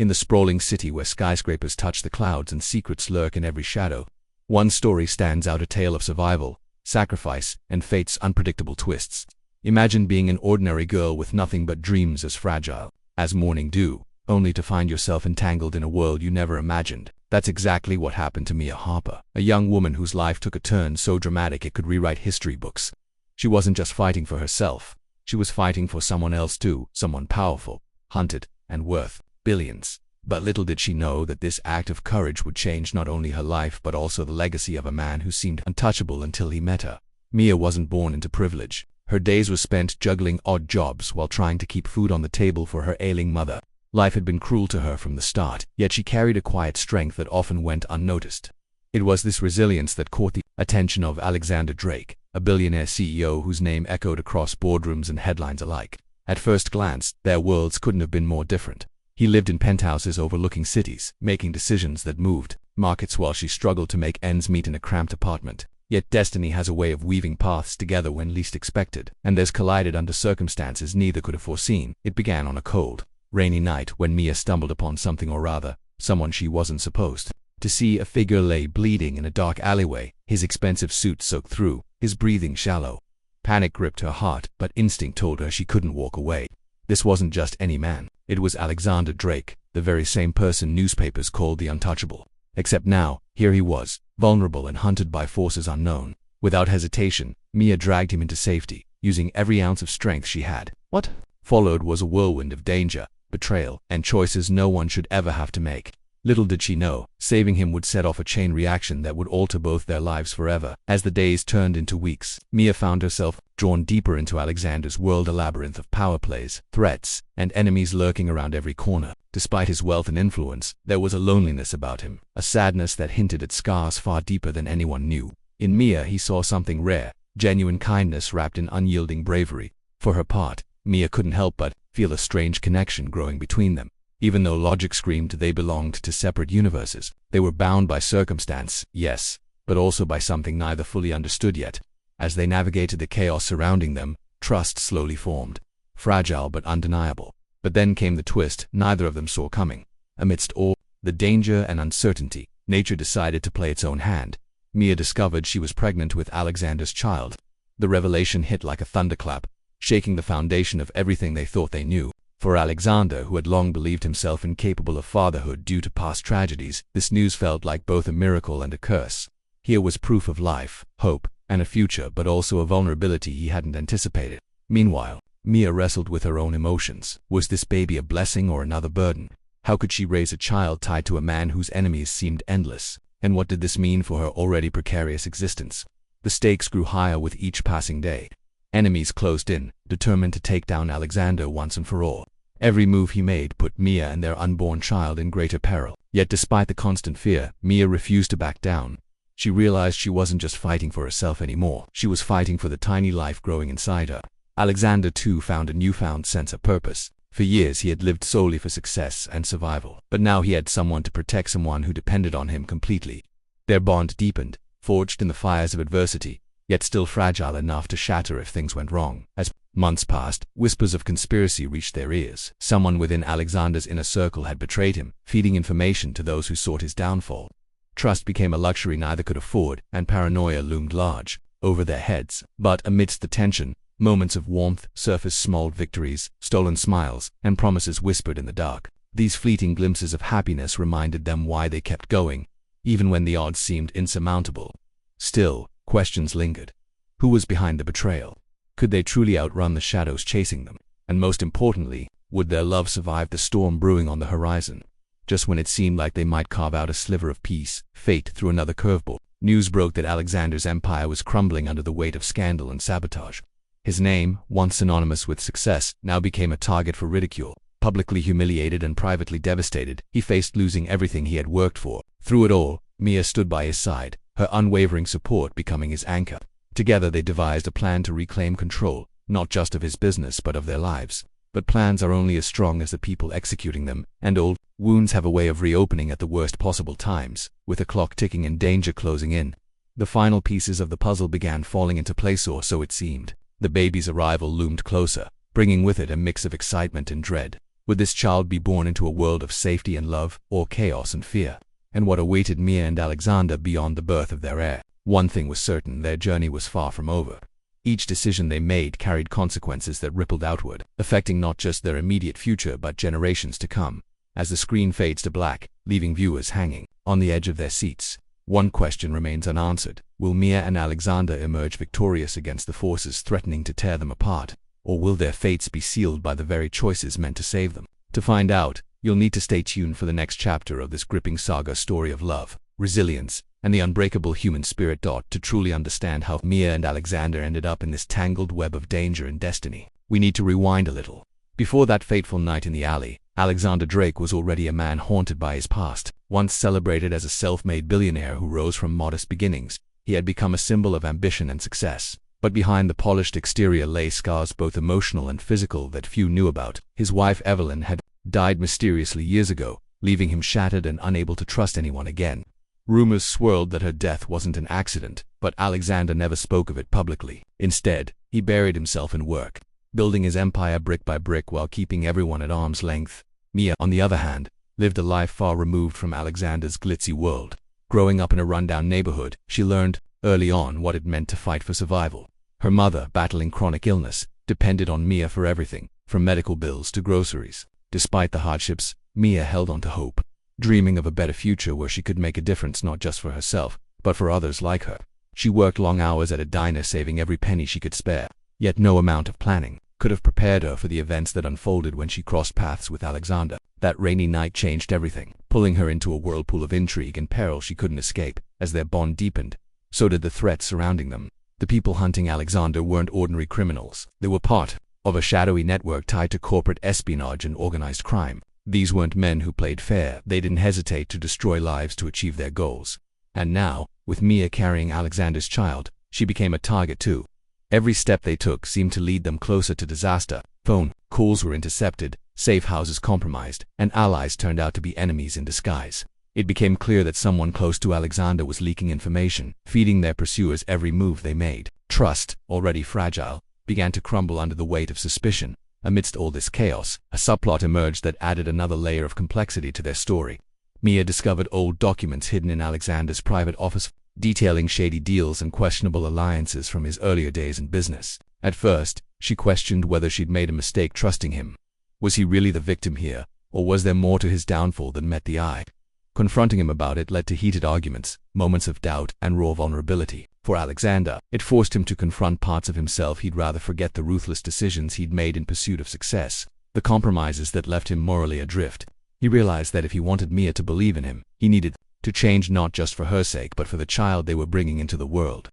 In the sprawling city where skyscrapers touch the clouds and secrets lurk in every shadow, one story stands out, a tale of survival, sacrifice, and fate's unpredictable twists. Imagine being an ordinary girl with nothing but dreams as fragile as morning dew, only to find yourself entangled in a world you never imagined. That's exactly what happened to Mia Harper, a young woman whose life took a turn so dramatic it could rewrite history books. She wasn't just fighting for herself, she was fighting for someone else too, someone powerful, hunted, and worth billions. But little did she know that this act of courage would change not only her life but also the legacy of a man who seemed untouchable until he met her. Mia wasn't born into privilege. Her days were spent juggling odd jobs while trying to keep food on the table for her ailing mother. Life had been cruel to her from the start, yet she carried a quiet strength that often went unnoticed. It was this resilience that caught the attention of Alexander Drake, a billionaire CEO whose name echoed across boardrooms and headlines alike. At first glance, their worlds couldn't have been more different. He lived in penthouses overlooking cities, making decisions that moved markets while she struggled to make ends meet in a cramped apartment. Yet destiny has a way of weaving paths together when least expected, and theirs collided under circumstances neither could have foreseen. It began on a cold, rainy night when Mia stumbled upon something, or rather, someone she wasn't supposed to see. A figure lay bleeding in a dark alleyway, his expensive suit soaked through, his breathing shallow. Panic gripped her heart, but instinct told her she couldn't walk away. This wasn't just any man. It was Alexander Drake, the very same person newspapers called the Untouchable. Except now, here he was, vulnerable and hunted by forces unknown. Without hesitation, Mia dragged him into safety, using every ounce of strength she had. What followed was a whirlwind of danger, betrayal, and choices no one should ever have to make. Little did she know, saving him would set off a chain reaction that would alter both their lives forever. As the days turned into weeks, Mia found herself drawn deeper into Alexander's world, a labyrinth of power plays, threats, and enemies lurking around every corner. Despite his wealth and influence, there was a loneliness about him, a sadness that hinted at scars far deeper than anyone knew. In Mia he saw something rare, genuine kindness wrapped in unyielding bravery. For her part, Mia couldn't help but feel a strange connection growing between them. Even though logic screamed they belonged to separate universes, they were bound by circumstance, yes, but also by something neither fully understood yet. As they navigated the chaos surrounding them, trust slowly formed, fragile but undeniable. But then came the twist neither of them saw coming. Amidst all the danger and uncertainty, nature decided to play its own hand. Mia discovered she was pregnant with Alexander's child. The revelation hit like a thunderclap, shaking the foundation of everything they thought they knew. For Alexander, who had long believed himself incapable of fatherhood due to past tragedies, this news felt like both a miracle and a curse. Here was proof of life, hope, and a future, but also a vulnerability he hadn't anticipated. Meanwhile, Mia wrestled with her own emotions. Was this baby a blessing or another burden? How could she raise a child tied to a man whose enemies seemed endless? And what did this mean for her already precarious existence? The stakes grew higher with each passing day. Enemies closed in, determined to take down Alexander once and for all. Every move he made put Mia and their unborn child in greater peril. Yet despite the constant fear, Mia refused to back down. She realized she wasn't just fighting for herself anymore. She was fighting for the tiny life growing inside her. Alexander too found a newfound sense of purpose. For years he had lived solely for success and survival, but now he had someone to protect, someone who depended on him completely. Their bond deepened, forged in the fires of adversity, yet still fragile enough to shatter if things went wrong. As months passed, whispers of conspiracy reached their ears. Someone within Alexander's inner circle had betrayed him, feeding information to those who sought his downfall. Trust became a luxury neither could afford, and paranoia loomed large over their heads. But amidst the tension, moments of warmth surfaced, small victories, stolen smiles, and promises whispered in the dark. These fleeting glimpses of happiness reminded them why they kept going, even when the odds seemed insurmountable. Still, questions lingered. Who was behind the betrayal? Could they truly outrun the shadows chasing them? And most importantly, would their love survive the storm brewing on the horizon? Just when it seemed like they might carve out a sliver of peace, fate threw another curveball. News broke that Alexander's empire was crumbling under the weight of scandal and sabotage. His name, once synonymous with success, now became a target for ridicule. Publicly humiliated and privately devastated, he faced losing everything he had worked for. Through it all, Mia stood by his side, her unwavering support becoming his anchor. Together they devised a plan to reclaim control, not just of his business but of their lives. But plans are only as strong as the people executing them, and old wounds have a way of reopening at the worst possible times. With the clock ticking and danger closing in, the final pieces of the puzzle began falling into place, or so it seemed. The baby's arrival loomed closer, bringing with it a mix of excitement and dread. Would this child be born into a world of safety and love, or chaos and fear? And what awaited Mia and Alexander beyond the birth of their heir? One thing was certain: their journey was far from over. Each decision they made carried consequences that rippled outward, affecting not just their immediate future but generations to come. As the screen fades to black, leaving viewers hanging on the edge of their seats, one question remains unanswered. Will Mia and Alexander emerge victorious against the forces threatening to tear them apart? Or will their fates be sealed by the very choices meant to save them? To find out, you'll need to stay tuned for the next chapter of this gripping saga story of love, resilience, and the unbreakable human spirit. To truly understand how Mia and Alexander ended up in this tangled web of danger and destiny, we need to rewind a little. Before that fateful night in the alley, Alexander Drake was already a man haunted by his past. Once celebrated as a self-made billionaire who rose from modest beginnings, he had become a symbol of ambition and success. But behind the polished exterior lay scars, both emotional and physical, that few knew about. His wife Evelyn had died mysteriously years ago, leaving him shattered and unable to trust anyone again. Rumors swirled that her death wasn't an accident, but Alexander never spoke of it publicly. Instead, he buried himself in work, building his empire brick by brick while keeping everyone at arm's length. Mia, on the other hand, lived a life far removed from Alexander's glitzy world. Growing up in a rundown neighborhood, she learned early on what it meant to fight for survival. Her mother, battling chronic illness, depended on Mia for everything, from medical bills to groceries. Despite the hardships, Mia held on to hope, dreaming of a better future where she could make a difference not just for herself, but for others like her. She worked long hours at a diner, saving every penny she could spare. Yet no amount of planning could have prepared her for the events that unfolded when she crossed paths with Alexander. That rainy night changed everything, pulling her into a whirlpool of intrigue and peril she couldn't escape. As their bond deepened, so did the threats surrounding them. The people hunting Alexander weren't ordinary criminals. They were part of a shadowy network tied to corporate espionage and organized crime. These weren't men who played fair. They didn't hesitate to destroy lives to achieve their goals. And now, with Mia carrying Alexander's child, she became a target too. Every step they took seemed to lead them closer to disaster. Phone calls were intercepted, safe houses compromised, and allies turned out to be enemies in disguise. It became clear that someone close to Alexander was leaking information, feeding their pursuers every move they made. Trust, already fragile, began to crumble under the weight of suspicion. Amidst all this chaos, a subplot emerged that added another layer of complexity to their story. Mia discovered old documents hidden in Alexander's private office, detailing shady deals and questionable alliances from his earlier days in business. At first, she questioned whether she'd made a mistake trusting him. Was he really the victim here, or was there more to his downfall than met the eye? Confronting him about it led to heated arguments, moments of doubt, and raw vulnerability. For Alexander, it forced him to confront parts of himself he'd rather forget: the ruthless decisions he'd made in pursuit of success, the compromises that left him morally adrift. He realized that if he wanted Mia to believe in him, he needed to change, not just for her sake but for the child they were bringing into the world.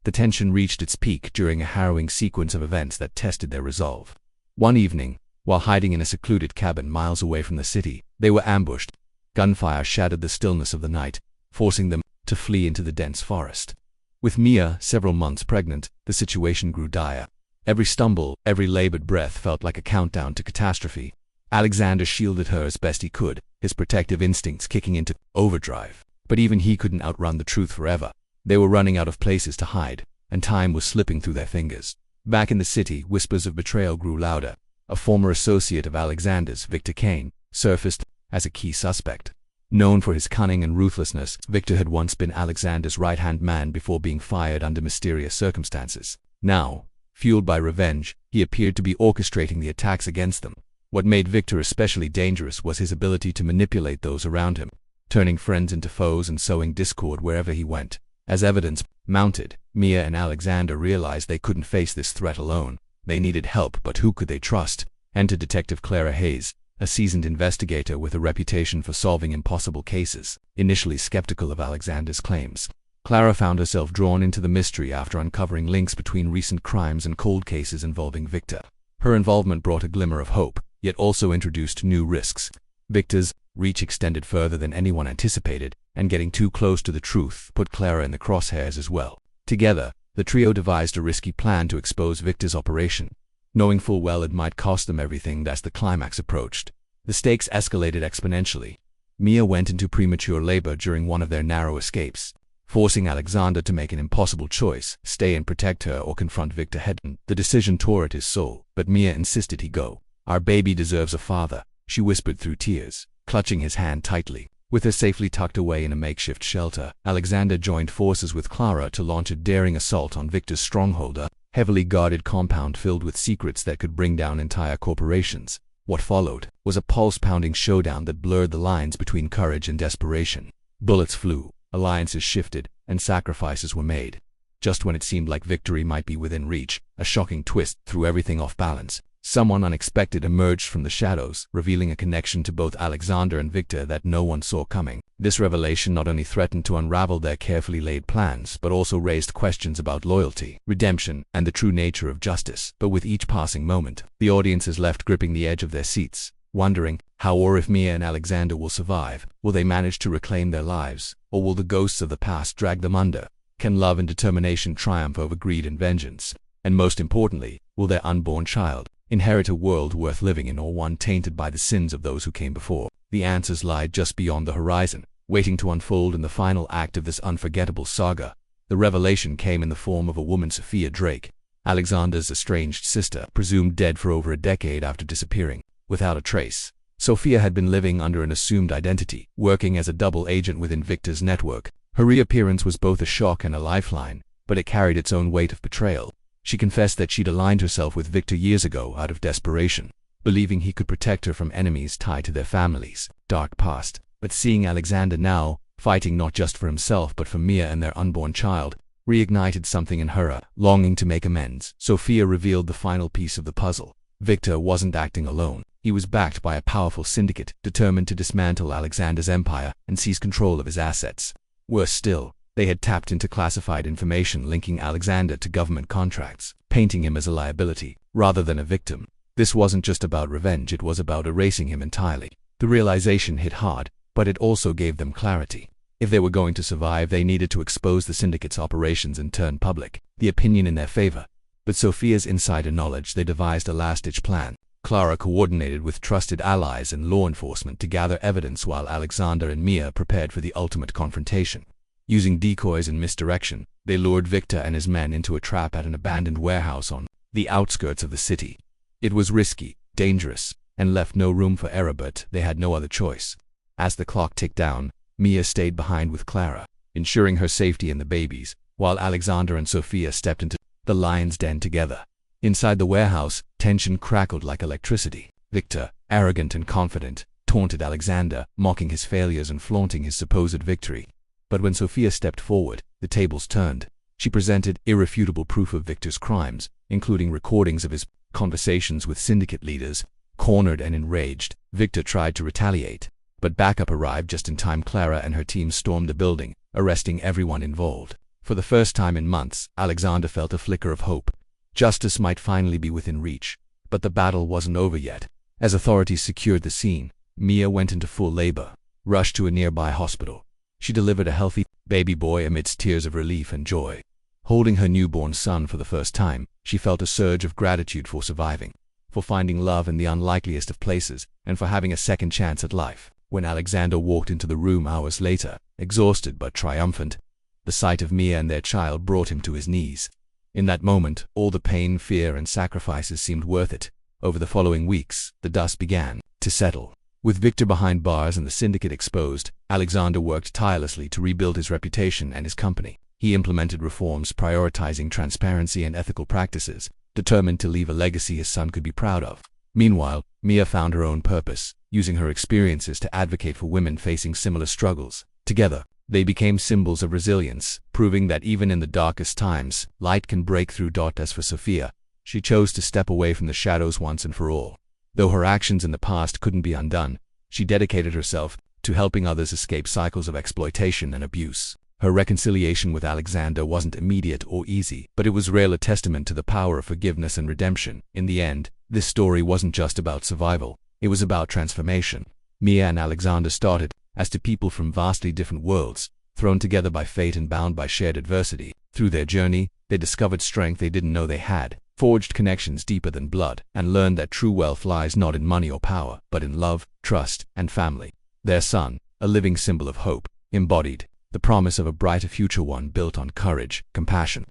The tension reached its peak during a harrowing sequence of events that tested their resolve. One evening, while hiding in a secluded cabin miles away from the city, they were ambushed. Gunfire shattered the stillness of the night, forcing them to flee into the dense forest. With Mia several months pregnant, the situation grew dire. Every stumble, every labored breath felt like a countdown to catastrophe. Alexander shielded her as best he could, his protective instincts kicking into overdrive. But even he couldn't outrun the truth forever. They were running out of places to hide, and time was slipping through their fingers. Back in the city, whispers of betrayal grew louder. A former associate of Alexander's, Victor Kane, surfaced as a key suspect. Known for his cunning and ruthlessness, Victor had once been Alexander's right-hand man before being fired under mysterious circumstances. Now, fueled by revenge, he appeared to be orchestrating the attacks against them. What made Victor especially dangerous was his ability to manipulate those around him, turning friends into foes and sowing discord wherever he went. As evidence mounted, Mia and Alexander realized they couldn't face this threat alone. They needed help, but who could they trust? Enter Detective Clara Hayes, a seasoned investigator with a reputation for solving impossible cases. Initially skeptical of Alexander's claims, Clara found herself drawn into the mystery after uncovering links between recent crimes and cold cases involving Victor. Her involvement brought a glimmer of hope, yet also introduced new risks. Victor's reach extended further than anyone anticipated, and getting too close to the truth put Clara in the crosshairs as well. Together, the trio devised a risky plan to expose Victor's operation, knowing full well it might cost them everything. As the climax approached, the stakes escalated exponentially. Mia went into premature labor during one of their narrow escapes, forcing Alexander to make an impossible choice: stay and protect her or confront Victor head-on. The decision tore at his soul, but Mia insisted he go. "Our baby deserves a father," she whispered through tears, clutching his hand tightly. With her safely tucked away in a makeshift shelter, Alexander joined forces with Clara to launch a daring assault on Victor's stronghold, a heavily guarded compound filled with secrets that could bring down entire corporations. What followed was a pulse-pounding showdown that blurred the lines between courage and desperation. Bullets flew, alliances shifted, and sacrifices were made. Just when it seemed like victory might be within reach, a shocking twist threw everything off balance. Someone unexpected emerged from the shadows, revealing a connection to both Alexander and Victor that no one saw coming. This revelation not only threatened to unravel their carefully laid plans, but also raised questions about loyalty, redemption, and the true nature of justice. But with each passing moment, the audience is left gripping the edge of their seats, wondering how or if Mia and Alexander will survive. Will they manage to reclaim their lives, or will the ghosts of the past drag them under? Can love and determination triumph over greed and vengeance? And most importantly, will their unborn child inherit a world worth living in, or one tainted by the sins of those who came before? The answers lie just beyond the horizon, waiting to unfold in the final act of this unforgettable saga. The revelation came in the form of a woman, Sophia Drake, Alexander's estranged sister, presumed dead for over a decade after disappearing without a trace. Sophia had been living under an assumed identity, working as a double agent within Victor's network. Her reappearance was both a shock and a lifeline, but it carried its own weight of betrayal. She confessed that she'd aligned herself with Victor years ago out of desperation, believing he could protect her from enemies tied to their family's dark past. But seeing Alexander now, fighting not just for himself but for Mia and their unborn child, reignited something in her, a longing to make amends. Sophia revealed the final piece of the puzzle. Victor wasn't acting alone. He was backed by a powerful syndicate, determined to dismantle Alexander's empire and seize control of his assets. Worse still, they had tapped into classified information linking Alexander to government contracts, painting him as a liability rather than a victim. This wasn't just about revenge, it was about erasing him entirely. The realization hit hard, but it also gave them clarity. If they were going to survive, they needed to expose the syndicate's operations and turn public the opinion in their favor. With Sophia's insider knowledge, they devised a last-ditch plan. Clara coordinated with trusted allies and law enforcement to gather evidence while Alexander and Mia prepared for the ultimate confrontation. Using decoys and misdirection, they lured Victor and his men into a trap at an abandoned warehouse on the outskirts of the city. It was risky, dangerous, and left no room for error, but they had no other choice. As the clock ticked down, Mia stayed behind with Clara, ensuring her safety and the baby's, while Alexander and Sophia stepped into the lion's den together. Inside the warehouse, tension crackled like electricity. Victor, arrogant and confident, taunted Alexander, mocking his failures and flaunting his supposed victory. But when Sophia stepped forward, the tables turned. She presented irrefutable proof of Victor's crimes, including recordings of his conversations with syndicate leaders. Cornered and enraged, Victor tried to retaliate, but backup arrived just in time. Clara and her team stormed the building, arresting everyone involved. For the first time in months, Alexander felt a flicker of hope. Justice might finally be within reach, but the battle wasn't over yet. As authorities secured the scene, Mia went into full labor, rushed to a nearby hospital. She delivered a healthy baby boy amidst tears of relief and joy. Holding her newborn son for the first time, she felt a surge of gratitude for surviving, for finding love in the unlikeliest of places, and for having a second chance at life. When Alexander walked into the room hours later, exhausted but triumphant, the sight of Mia and their child brought him to his knees. In that moment, all the pain, fear, and sacrifices seemed worth it. Over the following weeks, the dust began to settle. With Victor behind bars and the syndicate exposed, Alexander worked tirelessly to rebuild his reputation and his company. He implemented reforms prioritizing transparency and ethical practices, determined to leave a legacy his son could be proud of. Meanwhile, Mia found her own purpose, using her experiences to advocate for women facing similar struggles. Together, they became symbols of resilience, proving that even in the darkest times, light can break through. As for Sophia, she chose to step away from the shadows once and for all. Though her actions in the past couldn't be undone, she dedicated herself to helping others escape cycles of exploitation and abuse. Her reconciliation with Alexander wasn't immediate or easy, but it was a testament to the power of forgiveness and redemption. In the end, this story wasn't just about survival, it was about transformation. Mia and Alexander started as two people from vastly different worlds, thrown together by fate and bound by shared adversity. Through their journey, they discovered strength they didn't know they had, forged connections deeper than blood, and learned that true wealth lies not in money or power, but in love, trust, and family. Their son, a living symbol of hope, embodied the promise of a brighter future, one built on courage, compassion,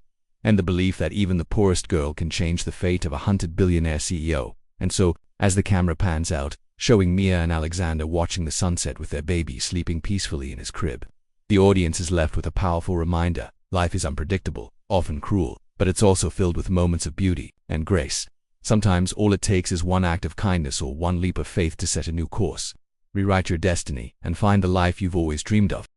and the belief that even the poorest girl can change the fate of a hunted billionaire CEO. And so, as the camera pans out, showing Mia and Alexander watching the sunset with their baby sleeping peacefully in his crib. The audience is left with a powerful reminder: life is unpredictable, often cruel, but it's also filled with moments of beauty and grace. Sometimes all it takes is one act of kindness or one leap of faith to set a new course. Rewrite your destiny and find the life you've always dreamed of.